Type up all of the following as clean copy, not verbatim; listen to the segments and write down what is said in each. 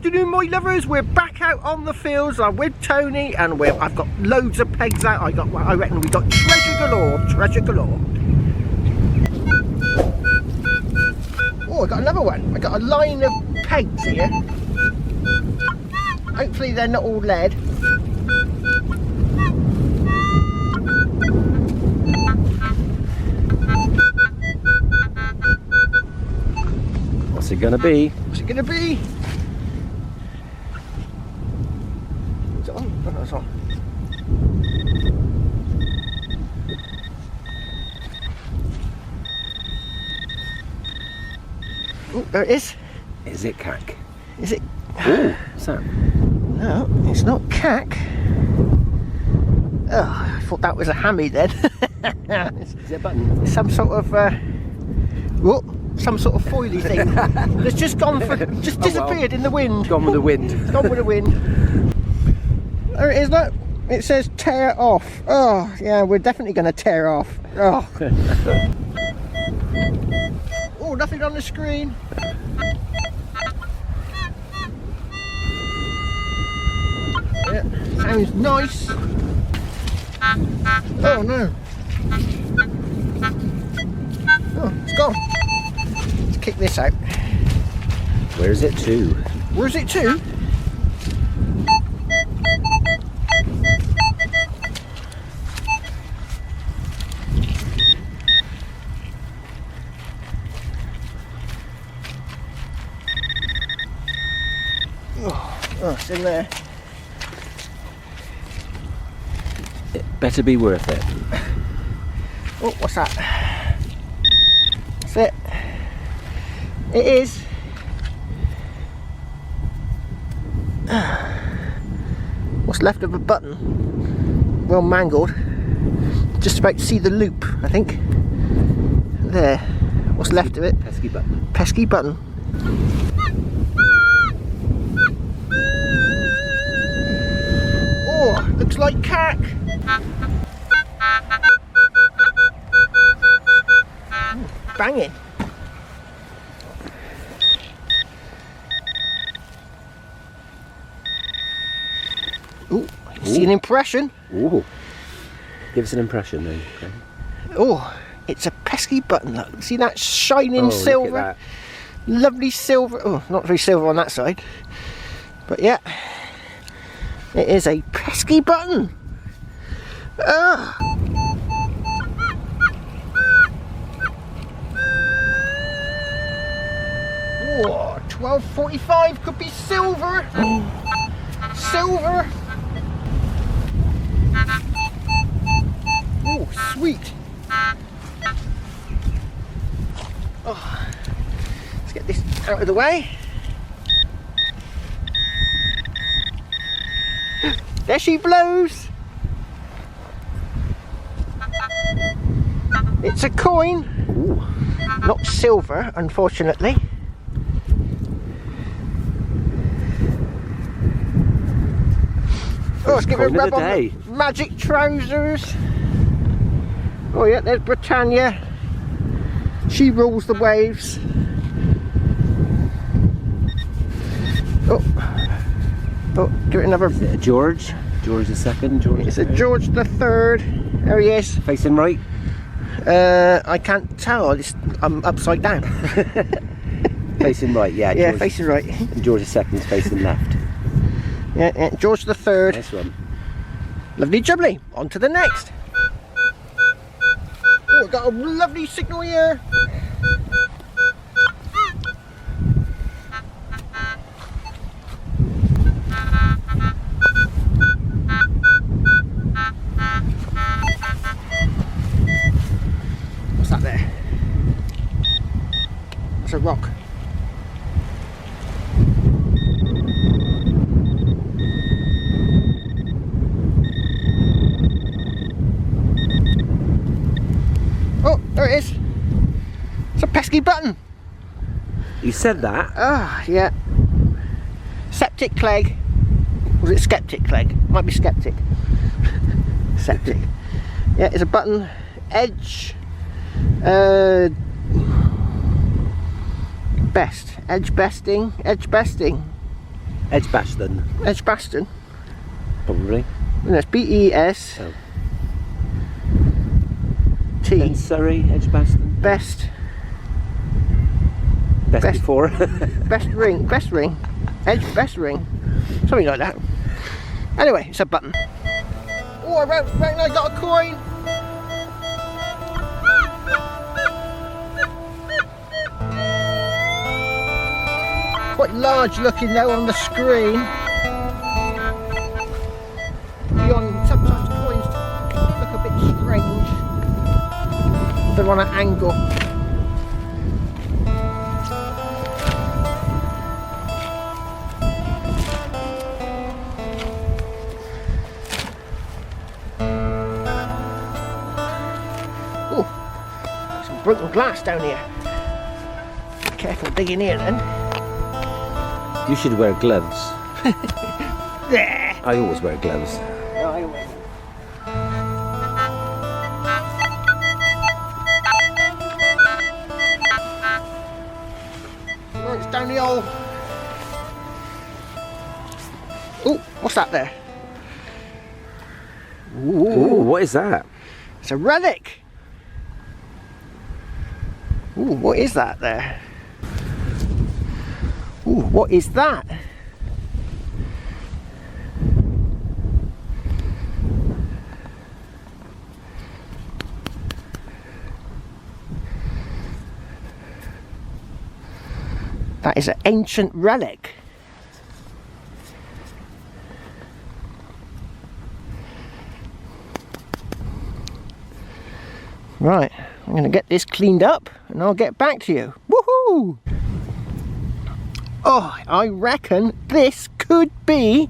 afternoon, my lovers. We're back out on the fields. I'm with Tony, and I've got loads of pegs out. I reckon we've got treasure galore. Treasure galore. Oh, I got another one. I got a line of pegs here. Hopefully they're not all lead. What's it gonna be? What's it gonna be? Is it on? Oh, no, it's on. Oh, there it is. Is it cack? Is it? Oh, what's that? No, it's not cack. Oh, I thought that was a hammy then. Is it a button? It's some sort of some sort of foily thing that's just gone for, just disappeared in the wind. Gone with the wind. Gone with the wind. There it is, look. It says tear off. Oh, yeah, we're definitely going to tear off. Oh. Oh, nothing on the screen. Yeah, sounds nice. Oh no. Oh, it's gone. Let's kick this out. Where's it to? Where's it to? Oh, it's in there. It better be worth it. Oh, what's that? That's it. It is. What's left of a button? Well mangled. Just about to see the loop, I think. There. What's left of it? Pesky button. Pesky button. Oh, looks like cack. Banging. Oh, see an impression. Ooh. Give us an impression then. Okay. Oh, it's a pesky button. Look, see that shining silver? Look at that. Lovely silver. Oh, not very silver on that side. But yeah, it is a pesky button. Ah. Oh, 12.45 could be silver. Silver. Oh, sweet. Oh, let's get this out of the way. There she blows. It's a coin. Ooh. Not silver, unfortunately. Oh, let's give it a rub on the magic trousers. Oh yeah, there's Britannia. She rules the waves. Oh, give it another. Is it a George? George II? George It's a George III. There he is. Facing right? I can't tell. I'm upside down. Facing right, yeah. Yeah, George, facing right. and George II's facing left. Yeah, George III. Nice one. Lovely jubbly. On to the next. Oh, we've got a lovely signal here. What's that there? That's a rock. Oh, there it is. It's a pesky button. You said that? Ah, yeah. Septic Clegg. Was it Skeptic Clegg? Might be Skeptic. Septic. Yeah, it's a button. Edge. Best. Edge besting. Edge besting. Edgbaston, Edgbaston. probably. And that's B-E-S. Oh. T. Then Surrey, Edgbaston. Best. Best Best- before. Best ring. Best ring. Best ring. Something like that. Anyway, it's a button. Oh, I reckon I got a coin. Quite large looking though on the screen. Sometimes coins look a bit strange. They're on an angle. Oh, some broken glass down here. Be careful digging here then. You should wear gloves. There. I always wear gloves. Right, it's down the old. Oh, what's that there? Ooh, what is that? It's a relic. Ooh, what is that there? Ooh, what is that? That is an ancient relic. Right, I'm going to get this cleaned up and I'll get back to you. Woohoo! Oh, I reckon this could be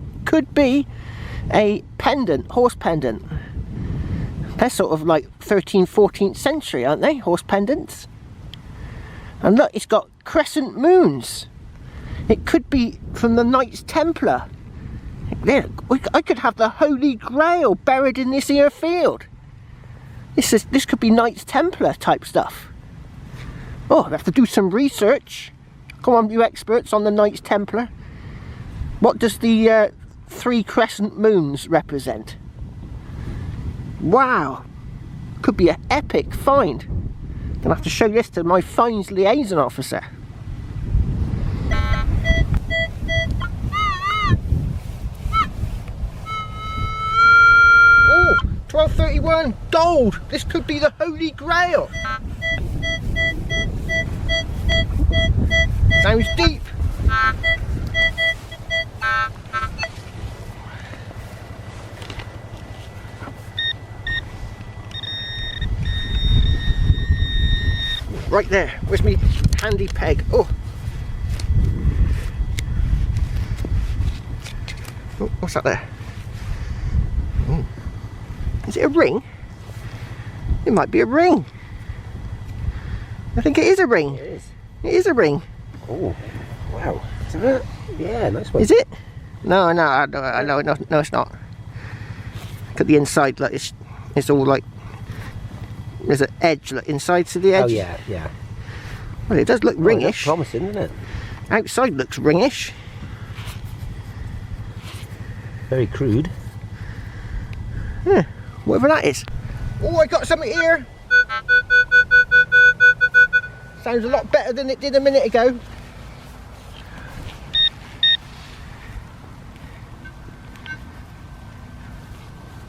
a pendant, horse pendant. They're sort of like 13th, 14th century, aren't they? Horse pendants. And look, it's got crescent moons. It could be from the Knights Templar. There, I could have the Holy Grail buried in this here field. This could be Knights Templar type stuff. Oh, I have to do some research. Come on, you experts on the Knights Templar. What does the 3 crescent moons represent? Wow, could be an epic find. Gonna have to show this to my finds liaison officer. Oh, 1231 gold. This could be the Holy Grail. Sounds deep. Right there. Where's me handy peg? Oh. Oh, what's that there? Oh. Is it a ring? It might be a ring. I think it is a ring. It is. It is a ring. Oh, wow. Isn't it? Yeah, nice one. Is it? No, no, no, it's not. Look at the inside, like it's all like there's an edge, like inside to the edge. Oh yeah, yeah. Well, it does look Oh, ringish. that's promising, isn't it? Outside looks ringish. Very crude. Yeah, whatever that is. Oh, I got something here. Sounds a lot better than it did a minute ago.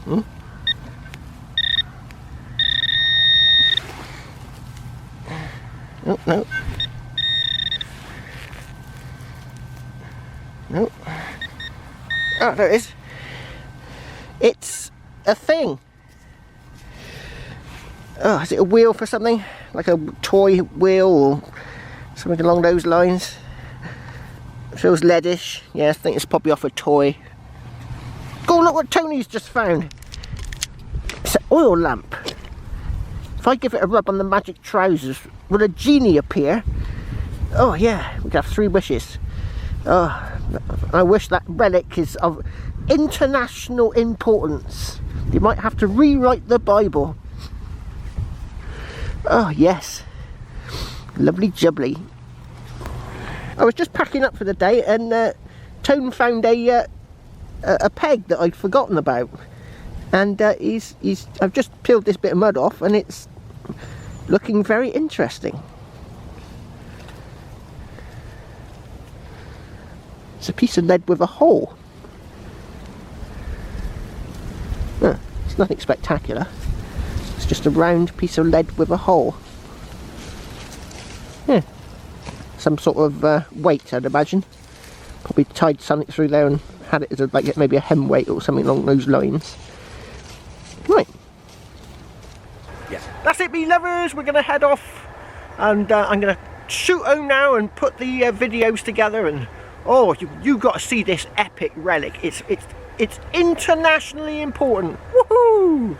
Hmm? Oh, no. No. Oh, there it is. It's a thing. Oh, is it a wheel for something? Like a toy wheel or something along those lines? Feels leadish. Yeah, I think it's probably off a toy. Go look what Tony's just found. It's an oil lamp. If I give it a rub on the magic trousers, will a genie appear? Oh yeah, we could have 3 wishes. Oh, I wish that relic is of international importance. You might have to rewrite the Bible. Oh yes, lovely jubbly. I was just packing up for the day and Tone found a peg that I'd forgotten about, and I've just peeled this bit of mud off, and it's looking very interesting. It's a piece of lead with a hole. It's nothing spectacular. It's just a round piece of lead with a hole. Yeah, some sort of weight, I'd imagine. Probably tied something through there and had it as a, like maybe a hem weight or something along those lines. Right. Yeah, that's it, me lovers. We're gonna head off, and I'm gonna shoot home now and put the videos together. And oh, you got to see this epic relic. It's internationally important. Woohoo!